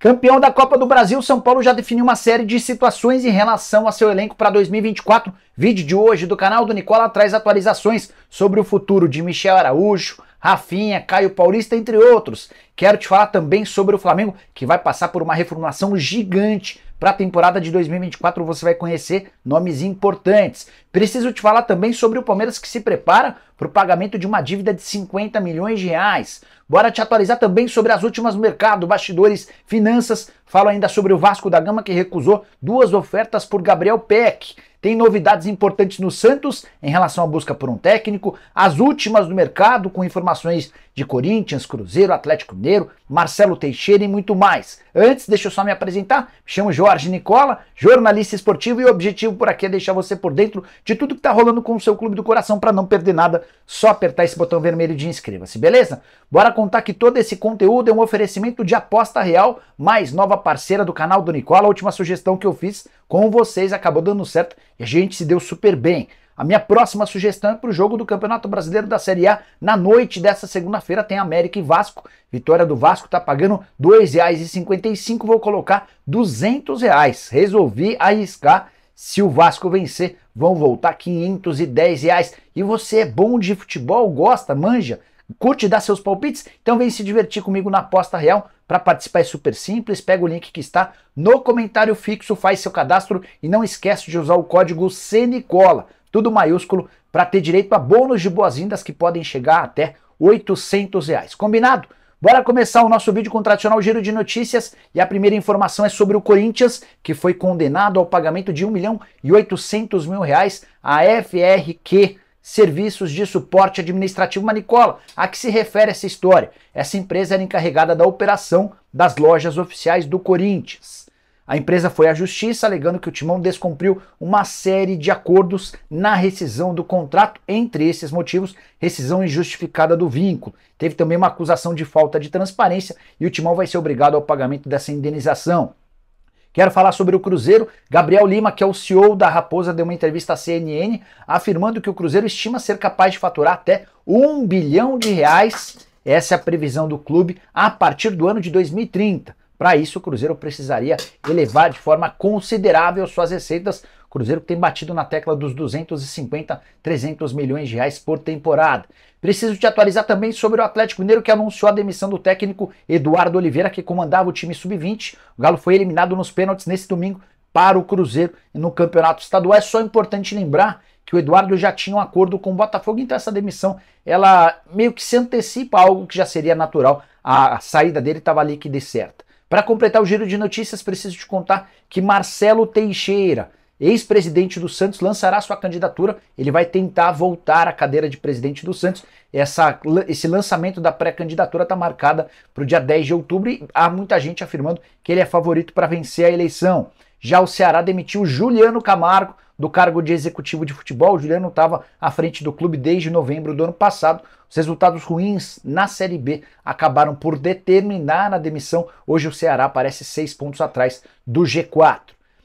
Campeão da Copa do Brasil, São Paulo já definiu uma série de situações em relação a seu elenco para 2024. Vídeo de hoje do canal do Nicola traz atualizações sobre o futuro de Michel Araújo, Rafinha, Caio Paulista, entre outros. Quero te falar também sobre o Flamengo, que vai passar por uma reformulação gigante. Para a temporada de 2024 você vai conhecer nomes importantes. Preciso te falar também sobre o Palmeiras, que se prepara para o pagamento de uma dívida de 50 milhões de reais. Bora te atualizar também sobre as últimas no mercado, bastidores, finanças. Falo ainda sobre o Vasco da Gama, que recusou 2 ofertas por Gabriel Peck. Tem novidades importantes no Santos em relação à busca por um técnico, as últimas do mercado com informações de Corinthians, Cruzeiro, Atlético Mineiro, Marcelo Teixeira e muito mais. Antes, deixa eu só me apresentar, me chamo Jorge Nicola, jornalista esportivo, e o objetivo por aqui é deixar você por dentro de tudo que tá rolando com o seu clube do coração. Para não perder nada, só apertar esse botão vermelho de inscreva-se, beleza? Bora contar que todo esse conteúdo é um oferecimento de Aposta Real, mais nova parceira do canal do Nicola. A última sugestão que eu fiz com vocês acabou dando certo e a gente se deu super bem. A minha próxima sugestão é para o jogo do Campeonato Brasileiro da Série A. Na noite dessa segunda-feira tem América e Vasco. Vitória do Vasco tá pagando R$ 2,55, vou colocar R$200. Resolvi arriscar. Se o Vasco vencer, vão voltar R$ 510. E você é bom de futebol, gosta, manja, curte dar seus palpites? Então vem se divertir comigo na Aposta Real. Para participar é super simples, pega o link que está no comentário fixo, faz seu cadastro e não esquece de usar o código CNICOLA, tudo maiúsculo, para ter direito a bônus de boas-vindas que podem chegar até R$ 800. Combinado? Bora começar o nosso vídeo com o tradicional giro de notícias, e a primeira informação é sobre o Corinthians, que foi condenado ao pagamento de R$ 1.800.000 à FRQ, Serviços de Suporte Administrativo. Nicola, a que se refere essa história? Essa empresa era encarregada da operação das lojas oficiais do Corinthians. A empresa foi à justiça alegando que o Timão descumpriu uma série de acordos na rescisão do contrato, entre esses motivos, rescisão injustificada do vínculo. Teve também uma acusação de falta de transparência e o Timão vai ser obrigado ao pagamento dessa indenização. Quero falar sobre o Cruzeiro. Gabriel Lima, que é o CEO da Raposa, deu uma entrevista à CNN afirmando que o Cruzeiro estima ser capaz de faturar até R$ 1 bilhão. Essa é a previsão do clube a partir do ano de 2030. Para isso, o Cruzeiro precisaria elevar de forma considerável suas receitas. O Cruzeiro tem batido na tecla dos 250, 300 milhões de reais por temporada. Preciso te atualizar também sobre o Atlético Mineiro, que anunciou a demissão do técnico Eduardo Oliveira, que comandava o time sub-20. O Galo foi eliminado nos pênaltis nesse domingo para o Cruzeiro no campeonato estadual. É só importante lembrar que o Eduardo já tinha um acordo com o Botafogo, então essa demissão, ela meio que se antecipa a algo que já seria natural. A saída dele estava líquida e certa. Para completar o giro de notícias, preciso te contar que Marcelo Teixeira, ex-presidente do Santos, lançará sua candidatura. Ele vai tentar voltar à cadeira de presidente do Santos. Esse lançamento da pré-candidatura está marcada para o dia 10 de outubro e há muita gente afirmando que ele é favorito para vencer a eleição. Já o Ceará demitiu Juliano Camargo do cargo de executivo de futebol. O Juliano estava à frente do clube desde novembro do ano passado. Os resultados ruins na Série B acabaram por determinar a demissão. Hoje o Ceará aparece 6 pontos atrás do G4.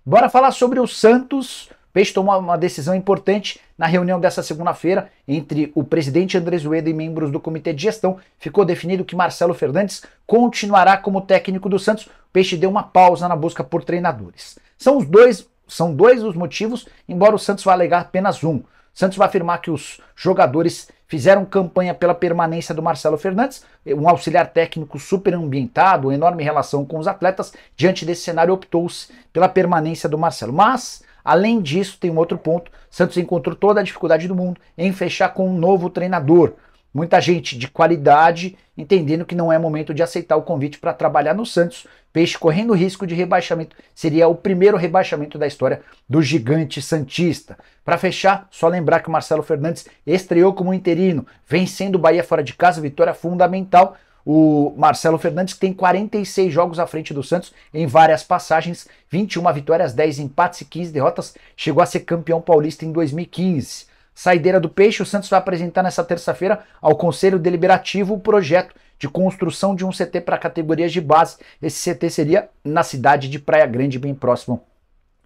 Bora falar sobre o Santos. O Peixe tomou uma decisão importante na reunião dessa segunda-feira entre o presidente Andrés Ueda e membros do comitê de gestão. Ficou definido que Marcelo Fernandes continuará como técnico do Santos. O Peixe deu uma pausa na busca por treinadores. São dois os motivos, embora o Santos vá alegar apenas um. O Santos vai afirmar que os jogadores fizeram campanha pela permanência do Marcelo Fernandes, um auxiliar técnico super ambientado, enorme relação com os atletas. Diante desse cenário, optou-se pela permanência do Marcelo. Mas, além disso, tem um outro ponto. Santos encontrou toda a dificuldade do mundo em fechar com um novo treinador. Muita gente de qualidade entendendo que não é momento de aceitar o convite para trabalhar no Santos. Peixe correndo risco de rebaixamento. Seria o primeiro rebaixamento da história do gigante santista. Para fechar, só lembrar que o Marcelo Fernandes estreou como interino, vencendo o Bahia fora de casa, vitória fundamental. O Marcelo Fernandes tem 46 jogos à frente do Santos em várias passagens, 21 vitórias, 10 empates e 15 derrotas. Chegou a ser campeão paulista em 2015. Saideira do Peixe, o Santos vai apresentar nessa terça-feira ao Conselho Deliberativo o projeto de construção de um CT para categorias de base. Esse CT seria na cidade de Praia Grande, bem próximo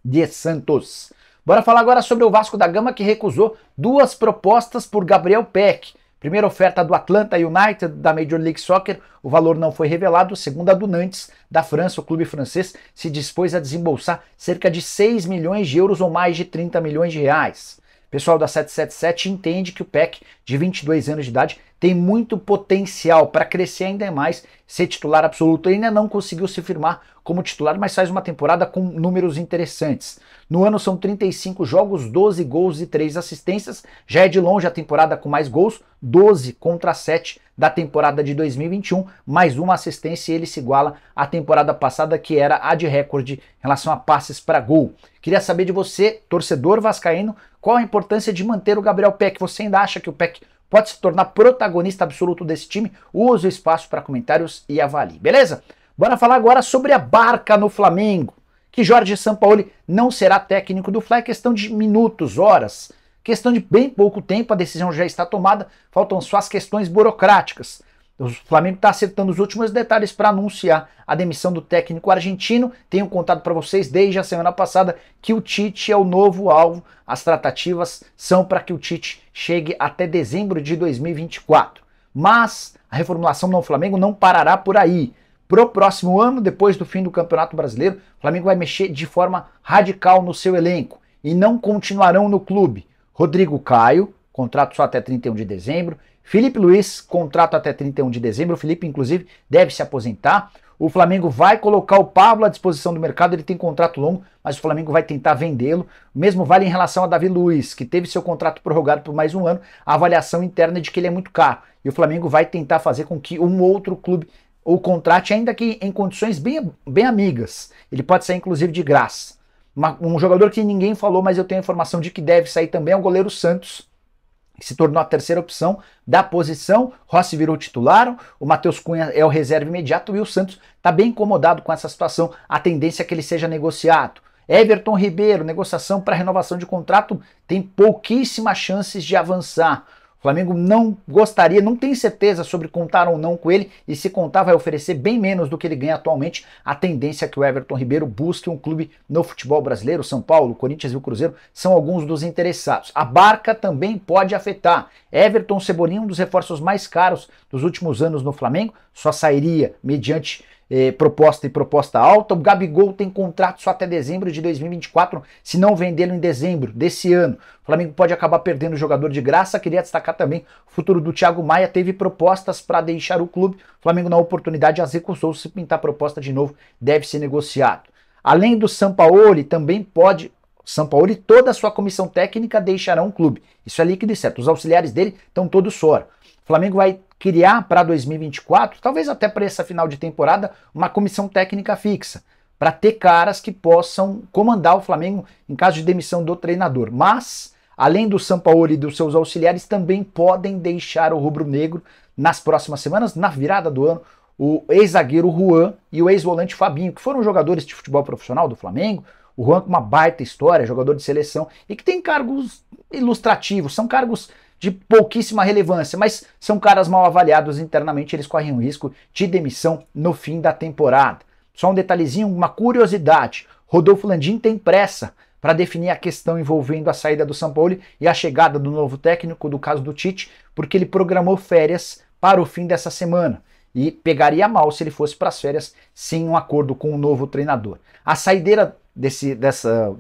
de Santos. Bora falar agora sobre o Vasco da Gama, que recusou 2 propostas por Gabriel Peck. Primeira oferta do Atlanta United, da Major League Soccer, o valor não foi revelado. Segunda do Nantes, da França, o clube francês se dispôs a desembolsar cerca de 6 milhões de euros ou mais de 30 milhões de reais. O pessoal da 777 entende que o PEC, de 22 anos de idade, tem muito potencial para crescer ainda mais, ser titular absoluto. Ele ainda não conseguiu se firmar como titular, mas faz uma temporada com números interessantes. No ano são 35 jogos, 12 gols e 3 assistências. Já é de longe a temporada com mais gols, 12 contra 7 da temporada de 2021, mais uma assistência, e ele se iguala à temporada passada, que era a de recorde em relação a passes para gol. Queria saber de você, torcedor vascaíno, qual a importância de manter o Gabriel Peck? Você ainda acha que o Peck pode se tornar protagonista absoluto desse time? Use o espaço para comentários e avalie, beleza? Bora falar agora sobre a barca no Flamengo, que Jorge Sampaoli não será técnico do Fla, é questão de minutos, horas, questão de bem pouco tempo, a decisão já está tomada, faltam só as questões burocráticas. O Flamengo está acertando os últimos detalhes para anunciar a demissão do técnico argentino. Tenho contado para vocês desde a semana passada que o Tite é o novo alvo. As tratativas são para que o Tite chegue até dezembro de 2024. Mas a reformulação no Flamengo não parará por aí. Pro próximo ano, depois do fim do Campeonato Brasileiro, o Flamengo vai mexer de forma radical no seu elenco e não continuarão no clube. Rodrigo Caio, contrato só até 31 de dezembro. Felipe Luiz, contrato até 31 de dezembro. O Felipe, inclusive, deve se aposentar. O Flamengo vai colocar o Pablo à disposição do mercado. Ele tem contrato longo, mas o Flamengo vai tentar vendê-lo. O mesmo vale em relação a Davi Luiz, que teve seu contrato prorrogado por mais um ano. A avaliação interna é de que ele é muito caro. E o Flamengo vai tentar fazer com que um outro clube o contrate, ainda que em condições bem amigas. Ele pode sair, inclusive, de graça. Um jogador que ninguém falou, mas eu tenho a informação de que deve sair também, é o goleiro Santos, que se tornou a terceira opção da posição. Rossi virou titular, o Matheus Cunha é o reserva imediato e o Santos está bem incomodado com essa situação. A tendência é que ele seja negociado. Everton Ribeiro, negociação para renovação de contrato, tem pouquíssimas chances de avançar. O Flamengo não gostaria, não tem certeza sobre contar ou não com ele, e se contar vai oferecer bem menos do que ele ganha atualmente. A tendência é que o Everton Ribeiro busque um clube no futebol brasileiro. São Paulo, Corinthians e o Cruzeiro são alguns dos interessados. A barca também pode afetar. Everton Cebolinha, um dos reforços mais caros dos últimos anos no Flamengo, só sairia mediante proposta e proposta alta. O Gabigol tem contrato só até dezembro de 2024, se não vendê-lo em dezembro desse ano. O Flamengo pode acabar perdendo o jogador de graça. Queria destacar também o futuro do Thiago Maia. Teve propostas para deixar o clube. O Flamengo, na oportunidade, as recusou. Se pintar proposta de novo, deve ser negociado. Além do Sampaoli, também pode... Sampaoli e toda a sua comissão técnica deixarão o clube. Isso é líquido e certo. Os auxiliares dele estão todos fora. O Flamengo vai criar para 2024, talvez até para essa final de temporada, uma comissão técnica fixa, para ter caras que possam comandar o Flamengo em caso de demissão do treinador. Mas, além do Sampaoli e dos seus auxiliares, também podem deixar o rubro-negro nas próximas semanas, na virada do ano, o ex-zagueiro Juan e o ex-volante Fabinho, que foram jogadores de futebol profissional do Flamengo. O Juan com uma baita história, jogador de seleção, e que tem cargos ilustrativos, são cargos de pouquíssima relevância, mas são caras mal avaliados internamente, eles correm o risco de demissão no fim da temporada. Só um detalhezinho, uma curiosidade, Rodolfo Landim tem pressa para definir a questão envolvendo a saída do Sampaoli e a chegada do novo técnico, do caso do Tite, porque ele programou férias para o fim dessa semana e pegaria mal se ele fosse para as férias sem um acordo com o novo treinador. A saideira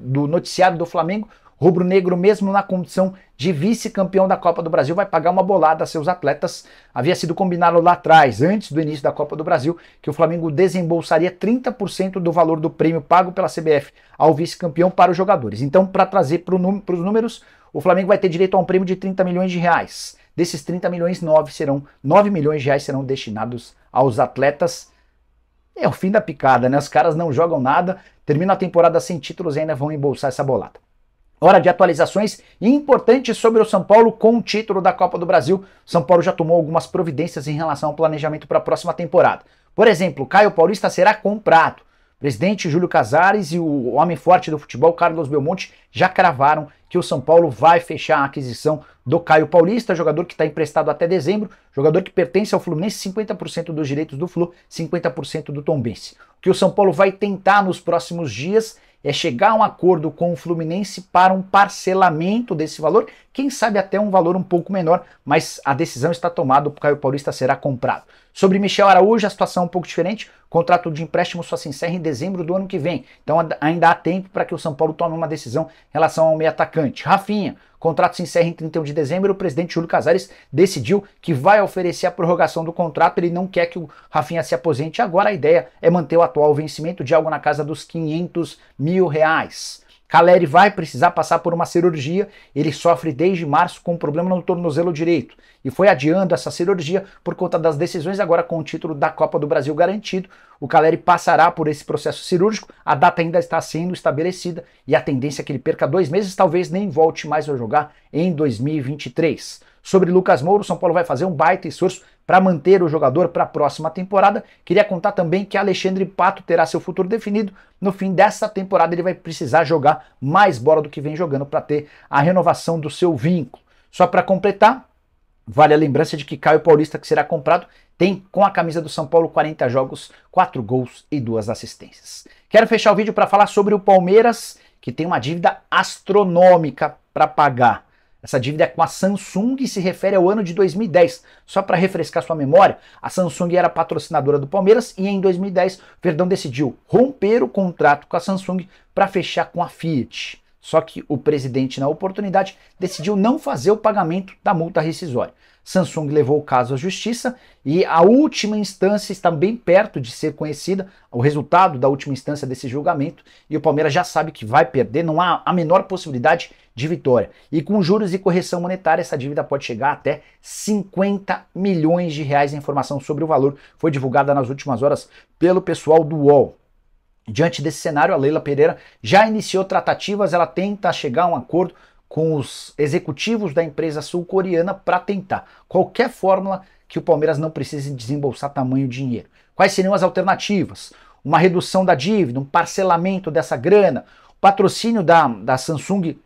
do noticiário do Flamengo, rubro-negro, mesmo na condição de vice-campeão da Copa do Brasil, vai pagar uma bolada a seus atletas. Havia sido combinado lá atrás, antes do início da Copa do Brasil, que o Flamengo desembolsaria 30% do valor do prêmio pago pela CBF ao vice-campeão para os jogadores. Então, para trazer para os números, o Flamengo vai ter direito a um prêmio de 30 milhões de reais. Desses 30 milhões, 9 milhões de reais serão destinados aos atletas. É o fim da picada, né? Os caras não jogam nada, terminam a temporada sem títulos e ainda vão embolsar essa bolada. Hora de atualizações importantes sobre o São Paulo com o título da Copa do Brasil. O São Paulo já tomou algumas providências em relação ao planejamento para a próxima temporada. Por exemplo, Caio Paulista será comprado. O presidente Júlio Casares e o homem forte do futebol, Carlos Belmonte, já cravaram que o São Paulo vai fechar a aquisição do Caio Paulista, jogador que está emprestado até dezembro, jogador que pertence ao Fluminense, 50% dos direitos do Flu, 50% do Tombense. O que o São Paulo vai tentar nos próximos dias é chegar a um acordo com o Fluminense para um parcelamento desse valor, quem sabe até um valor um pouco menor, mas a decisão está tomada, o Caio Paulista será comprado. Sobre Michel Araújo, a situação é um pouco diferente, o contrato de empréstimo só se encerra em dezembro do ano que vem, então ainda há tempo para que o São Paulo tome uma decisão em relação ao meio atacante. Rafinha, o contrato se encerra em 31 de dezembro, o presidente Júlio Casares decidiu que vai oferecer a prorrogação do contrato, ele não quer que o Rafinha se aposente, agora a ideia é manter o atual vencimento de algo na casa dos R$500 mil. Caleri vai precisar passar por uma cirurgia, ele sofre desde março com um problema no tornozelo direito e foi adiando essa cirurgia por conta das decisões, agora com o título da Copa do Brasil garantido. O Caleri passará por esse processo cirúrgico, a data ainda está sendo estabelecida e a tendência é que ele perca 2 meses, talvez nem volte mais a jogar em 2023. Sobre Lucas Moura, o São Paulo vai fazer um baita esforço para manter o jogador para a próxima temporada. Queria contar também que Alexandre Pato terá seu futuro definido. No fim dessa temporada ele vai precisar jogar mais bola do que vem jogando para ter a renovação do seu vínculo. Só para completar, vale a lembrança de que Caio Paulista, que será comprado, tem com a camisa do São Paulo 40 jogos, 4 gols e 2 assistências. Quero fechar o vídeo para falar sobre o Palmeiras, que tem uma dívida astronômica para pagar. Essa dívida é com a Samsung e se refere ao ano de 2010. Só para refrescar sua memória, a Samsung era patrocinadora do Palmeiras e em 2010 o Verdão decidiu romper o contrato com a Samsung para fechar com a Fiat. Só que o presidente, na oportunidade, decidiu não fazer o pagamento da multa rescisória. Samsung levou o caso à justiça e a última instância está bem perto de ser conhecida, o resultado da última instância desse julgamento, e o Palmeiras já sabe que vai perder, não há a menor possibilidade de vitória. E com juros e correção monetária, essa dívida pode chegar até 50 milhões de reais. A informação sobre o valor foi divulgada nas últimas horas pelo pessoal do UOL. Diante desse cenário, a Leila Pereira já iniciou tratativas, ela tenta chegar a um acordo com os executivos da empresa sul-coreana para tentar qualquer fórmula que o Palmeiras não precise desembolsar tamanho dinheiro. Quais seriam as alternativas? Uma redução da dívida, um parcelamento dessa grana, o patrocínio da Samsung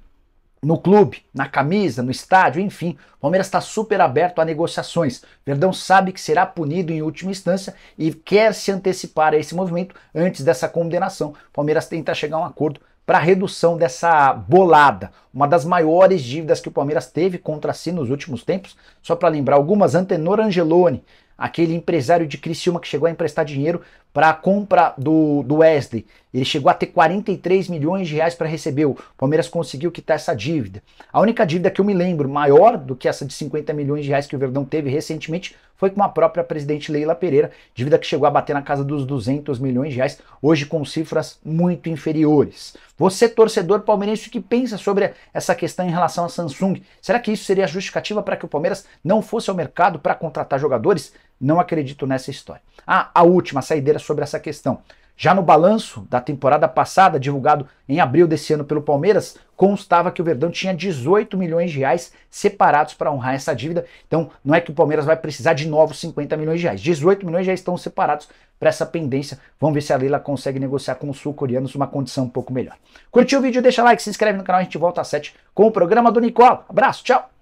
no clube, na camisa, no estádio, enfim. O Palmeiras está super aberto a negociações. Verdão sabe que será punido em última instância e quer se antecipar a esse movimento antes dessa condenação. O Palmeiras tenta chegar a um acordo para a redução dessa bolada, uma das maiores dívidas que o Palmeiras teve contra si nos últimos tempos. Só para lembrar algumas, Antenor Angeloni, aquele empresário de Criciúma que chegou a emprestar dinheiro para a compra do Wesley. Ele chegou a ter 43 milhões de reais para receber. O Palmeiras conseguiu quitar essa dívida. A única dívida que eu me lembro, maior do que essa de 50 milhões de reais que o Verdão teve recentemente, foi com a própria presidente Leila Pereira, dívida que chegou a bater na casa dos 200 milhões de reais, hoje com cifras muito inferiores. Você, torcedor palmeirense, o que pensa sobre essa questão em relação à Samsung? Será que isso seria justificativa para que o Palmeiras não fosse ao mercado para contratar jogadores? Não acredito nessa história. A última saideira sobre essa questão. Já no balanço da temporada passada, divulgado em abril desse ano pelo Palmeiras, constava que o Verdão tinha 18 milhões de reais separados para honrar essa dívida. Então não é que o Palmeiras vai precisar de novos 50 milhões de reais. 18 milhões já estão separados para essa pendência. Vamos ver se a Leila consegue negociar com os sul-coreanos uma condição um pouco melhor. Curtiu o vídeo? Deixa like, se inscreve no canal, a gente volta às 7 com o programa do Nicola. Abraço, tchau!